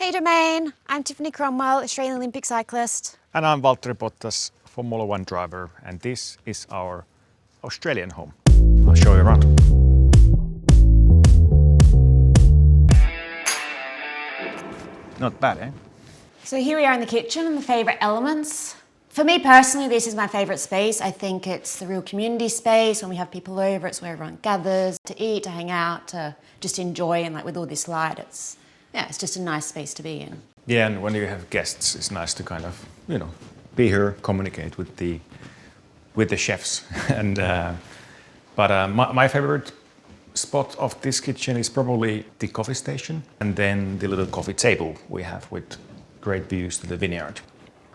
Hey Domain, I'm Tiffany Cromwell, Australian Olympic cyclist. And I'm Valtteri Bottas, Formula One driver, and this is our Australian home. I'll show you around. Not bad, eh? So here we are in the kitchen and the favourite elements. For me personally, this is my favourite space. I think it's the real community space. When we have people over, it's where everyone gathers to eat, to hang out, to just enjoy. And like with all this light, it's just a nice space to be in. Yeah, and when you have guests, it's nice to kind of, be here, communicate with the chefs. And my favorite spot of this kitchen is probably the coffee station, and then the little coffee table we have with great views to the vineyard.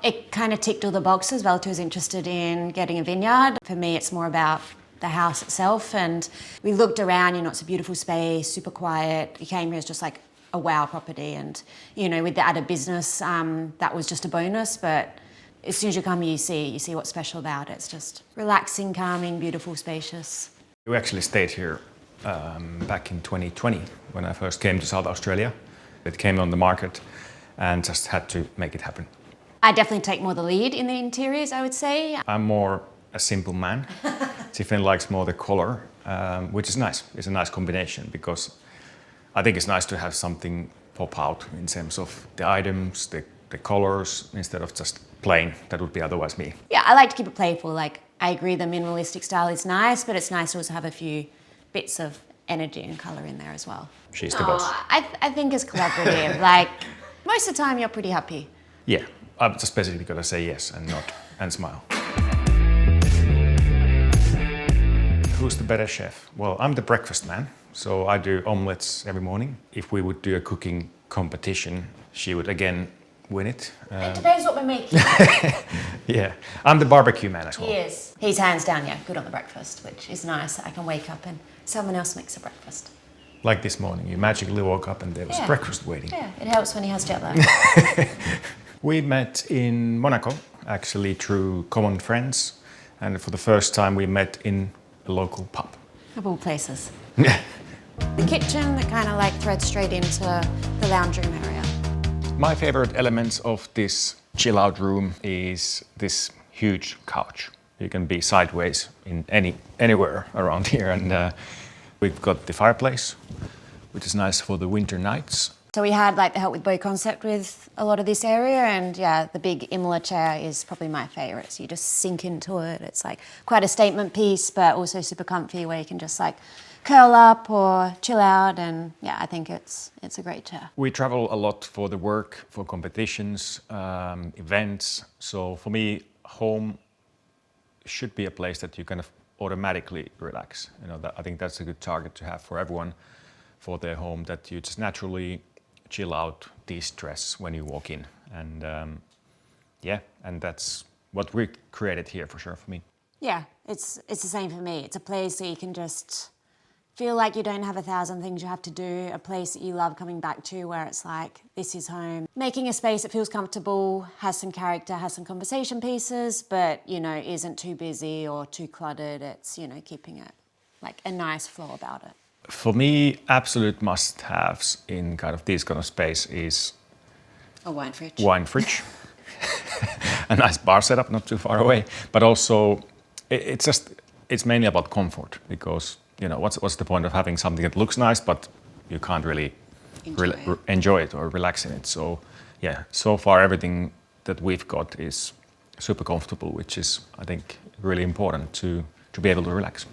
It kind of ticked all the boxes. Valtteri was interested in getting a vineyard. For me, it's more about the house itself. And we looked around, it's a beautiful space, super quiet. You came here, it's just like a wow property. And, with the added business, that was just a bonus. But as soon as you come here, you see what's special about it. It's just relaxing, calming, beautiful, spacious. We actually stayed here back in 2020 when I first came to South Australia. It came on the market and just had to make it happen. I definitely take more the lead in the interiors, I would say. I'm more a simple man. Tiffany likes more the color, which is nice. It's a nice combination because I think it's nice to have something pop out in terms of the items, the colors, instead of just plain. That would be otherwise me. Yeah, I like to keep it playful. Like, I agree the minimalistic style is nice, but it's nice to also have a few bits of energy and color in there as well. She's the boss. I think it's collaborative. Like, most of the time you're pretty happy. Yeah. I've just basically got to say yes and smile. Who's the better chef? Well, I'm the breakfast man, so I do omelets every morning. If we would do a cooking competition, she would again win it. It depends what we're making. Yeah, I'm the barbecue man as well. He is. He's hands down, good on the breakfast, which is nice. I can wake up and someone else makes a breakfast. Like this morning, you magically woke up and there was breakfast waiting. Yeah, it helps when he has jet lag. We met in Monaco, actually through common friends, and for the first time we met in a local pub. Of all places. Yeah. The kitchen that kind of like threads straight into the lounge room area. My favorite elements of this chill-out room is this huge couch. You can be sideways in anywhere around here, and we've got the fireplace, which is nice for the winter nights. So we had like the Help with Bow concept with a lot of this area, and the big Imola chair is probably my favourite. So you just sink into it. It's like quite a statement piece, but also super comfy where you can just like curl up or chill out, and I think it's a great chair. We travel a lot for the work, for competitions, events. So for me, home should be a place that you kind of automatically relax. I think that's a good target to have for everyone for their home, that you just naturally chill out, de-stress when you walk in. And and that's what we created here for sure for me. Yeah, it's the same for me. It's a place that you can just feel like you don't have 1,000 things you have to do, a place that you love coming back to where it's like, this is home. Making a space that feels comfortable, has some character, has some conversation pieces, but, isn't too busy or too cluttered. It's, keeping it like a nice flow about it. For me, absolute must-haves in kind of this kind of space is a wine fridge. A nice bar setup, not too far away, but also it's mainly about comfort, because what's the point of having something that looks nice but you can't really enjoy it or relax in it. So so far everything that we've got is super comfortable, which is, I think, really important to be able to relax.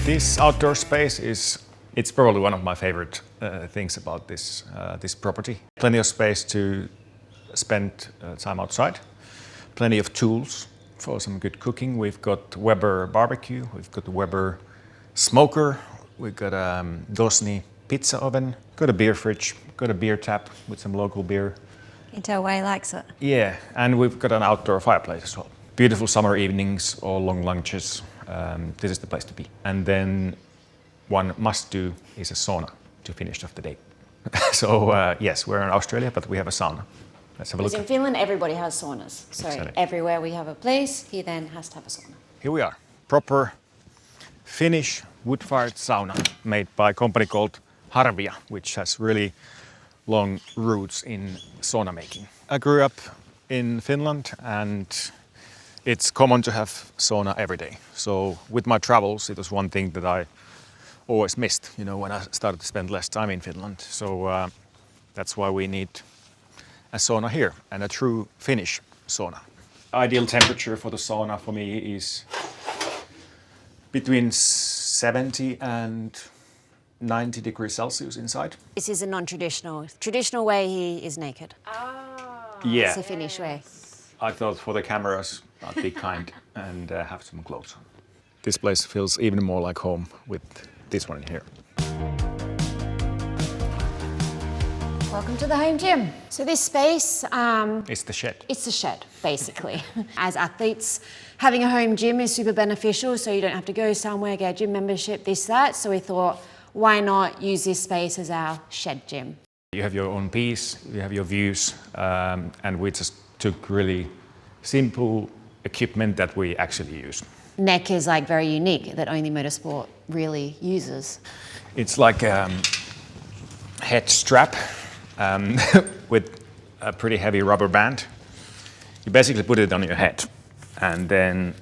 This outdoor space it's probably one of my favorite things about this property. Plenty of space to spend time outside. Plenty of tools for some good cooking. We've got Weber barbecue, we've got the Weber smoker, we've got a Dosny pizza oven, got a beer fridge, got a beer tap with some local beer. You can tell why he likes it. Yeah, and we've got an outdoor fireplace as well. Beautiful summer evenings or long lunches. This is the place to be. And then one must do is a sauna to finish off the day. So yes, we're in Australia, but we have a sauna. Let's have a look. Because in Finland, everybody has saunas. So Exactly. everywhere we have a place, he then has to have a sauna. Here we are, proper Finnish wood-fired sauna made by a company called Harvia, which has really long roots in sauna making. I grew up in Finland and it's common to have sauna every day. So with my travels, it was one thing that I always missed, when I started to spend less time in Finland. So that's why we need a sauna here, and a true Finnish sauna. Ideal temperature for the sauna for me is between 70 and 90 degrees Celsius inside. This is a non-traditional. Traditional way he is naked. Yeah. It's a Finnish way. I thought for the cameras I'd be kind and have some clothes on. This place feels even more like home with this one in here. Welcome to the home gym. So this space... It's the shed. It's the shed, basically. As athletes, having a home gym is super beneficial, so you don't have to go somewhere, get a gym membership, this, that. So we thought, why not use this space as our shed gym? You have your own peace, you have your views, and we just took really simple equipment that we actually use. Neck is like very unique, that only motorsport really uses. It's like a head strap with a pretty heavy rubber band. You basically put it on your head and then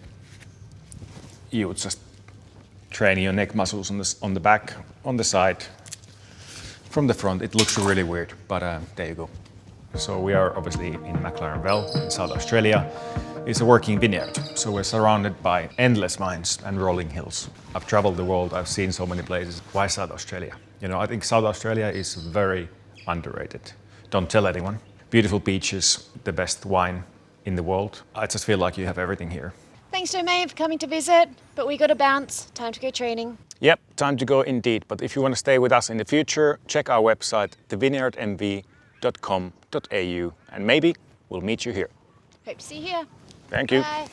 you would just train your neck muscles on the back, on the side, from the front. It looks really weird, but there you go. So we are obviously in McLaren Vale in South Australia. It's a working vineyard, so we're surrounded by endless vines and rolling hills. I've traveled the world, I've seen so many places. Why South Australia? I think South Australia is very underrated. Don't tell anyone. Beautiful beaches, the best wine in the world. I just feel like you have everything here. Thanks, Domain, for coming to visit, but we got to bounce. Time to go training. Yep, time to go indeed. But if you want to stay with us in the future, check our website, thevineyardmv.com.au, and maybe we'll meet you here. Hope to see you here. Thank you. Bye.